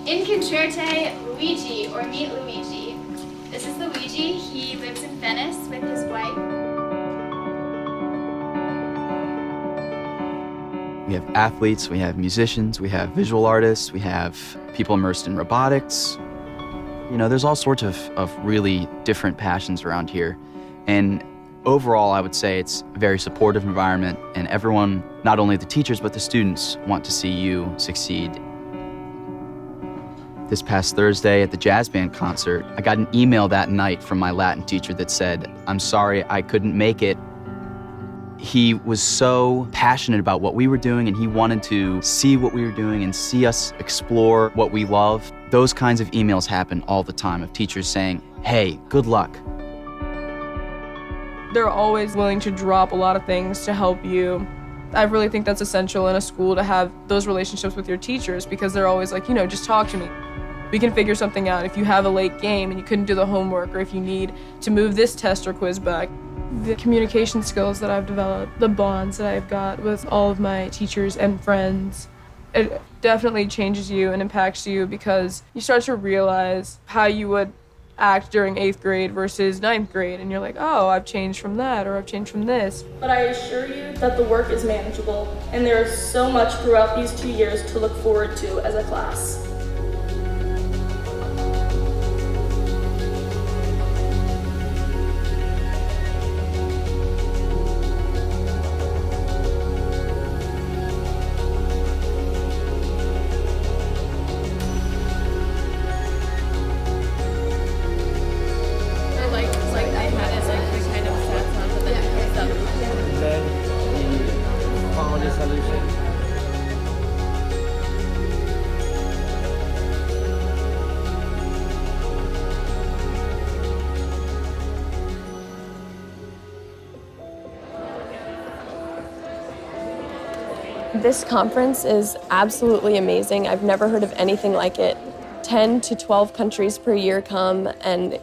In Concerto, Luigi, or meet Luigi. This is Luigi. He lives in Venice with his wife. We have athletes, we have musicians, we have visual artists, we have people immersed in robotics. You know, there's all sorts of really different passions around here. And overall, I would say it's a very supportive environment, and everyone, not only the teachers, but the students, want to see you succeed. This past Thursday at the jazz band concert, I got an email that night from my Latin teacher that said, "I'm sorry I couldn't make it." He was so passionate about what we were doing, and he wanted to see what we were doing and see us explore what we love. Those kinds of emails happen all the time of teachers saying, "Hey, good luck." They're always willing to drop a lot of things to help you. I really think that's essential in a school to have those relationships with your teachers, because they're always like, just talk to me. We can figure something out. If you have a late game and you couldn't do the homework, or if you need to move this test or quiz back. The communication skills that I've developed, the bonds that I've got with all of my teachers and friends, it definitely changes you and impacts you, because you start to realize how you would act during 8th grade versus 9th grade, and you're like, oh, I've changed from that, or I've changed from this. But I assure you that the work is manageable, and there is so much throughout these 2 years to look forward to as a class. This conference is absolutely amazing. I've never heard of anything like it. 10 to 12 countries per year come, and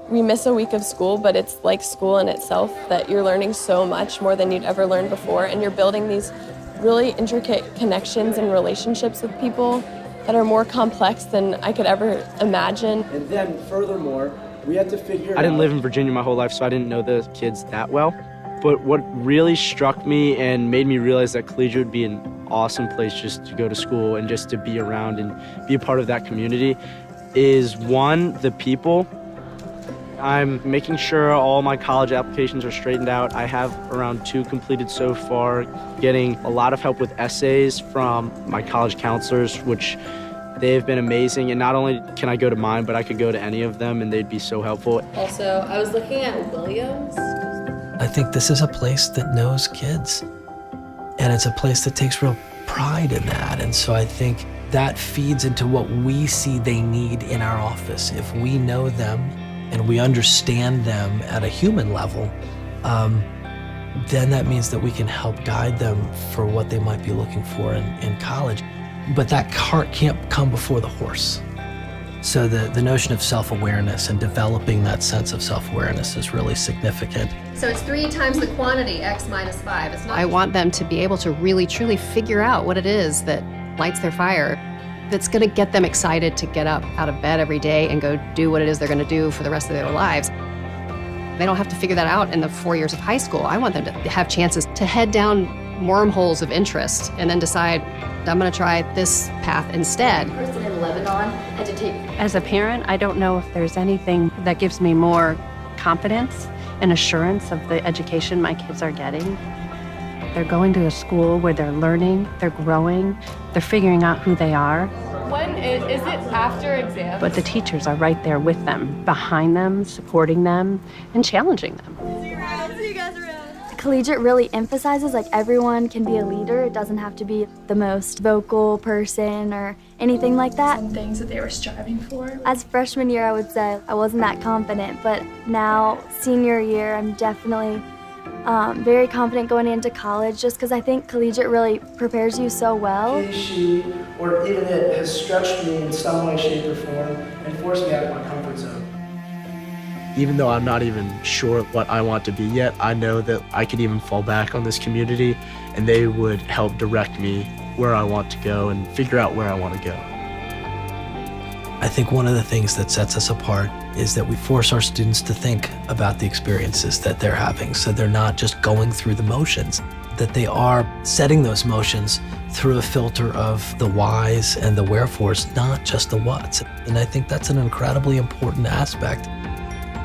we miss a week of school, but it's like school in itself, that you're learning so much more than you'd ever learned before, and you're building these really intricate connections and relationships with people that are more complex than I could ever imagine. And then furthermore, we had to figure out... I didn't live in Virginia my whole life, so I didn't know the kids that well. But what really struck me and made me realize that Collegiate would be an awesome place just to go to school and just to be around and be a part of that community is, one, the people. I'm making sure all my college applications are straightened out. I have around 2 completed so far, getting a lot of help with essays from my college counselors, which they've been amazing. And not only can I go to mine, but I could go to any of them and they'd be so helpful. Also, I was looking at Williams. I think this is a place that knows kids, and it's a place that takes real pride in that. And so I think that feeds into what we see they need in our office. If we know them and we understand them at a human level, then that means that we can help guide them for what they might be looking for in college. But that cart can't come before the horse. So the notion of self-awareness and developing that sense of self-awareness is really significant. So it's 3 times the quantity, X minus 5. It's not... I want them to be able to really, truly figure out what it is that lights their fire, that's gonna get them excited to get up out of bed every day and go do what it is they're gonna do for the rest of their lives. They don't have to figure that out in the 4 years of high school. I want them to have chances to head down wormholes of interest and then decide, I'm gonna try this path instead. Person in Lebanon had to take... As a parent, I don't know if there's anything that gives me more confidence and assurance of the education my kids are getting. They're going to a school where they're learning, they're growing, they're figuring out who they are. When is it after exams? But the teachers are right there with them, behind them, supporting them, and challenging them. See you guys around. Collegiate really emphasizes everyone can be a leader. It doesn't have to be the most vocal person or anything like that. Some things that they were striving for. As freshman year, I would say I wasn't that confident, but now senior year, I'm definitely very confident going into college, just because I think Collegiate really prepares you so well. She, or even it, has stretched me in some way, shape, or form and forced me out of my comfort zone. Even though I'm not even sure what I want to be yet, I know that I could even fall back on this community and they would help direct me where I want to go and figure out where I want to go. I think one of the things that sets us apart is that we force our students to think about the experiences that they're having, so they're not just going through the motions, that they are setting those motions through a filter of the whys and the wherefores, not just the whats. And I think that's an incredibly important aspect.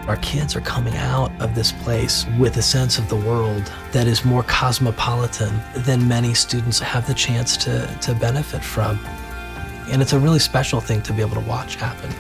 Our kids are coming out of this place with a sense of the world that is more cosmopolitan than many students have the chance to benefit from. And it's a really special thing to be able to watch happen.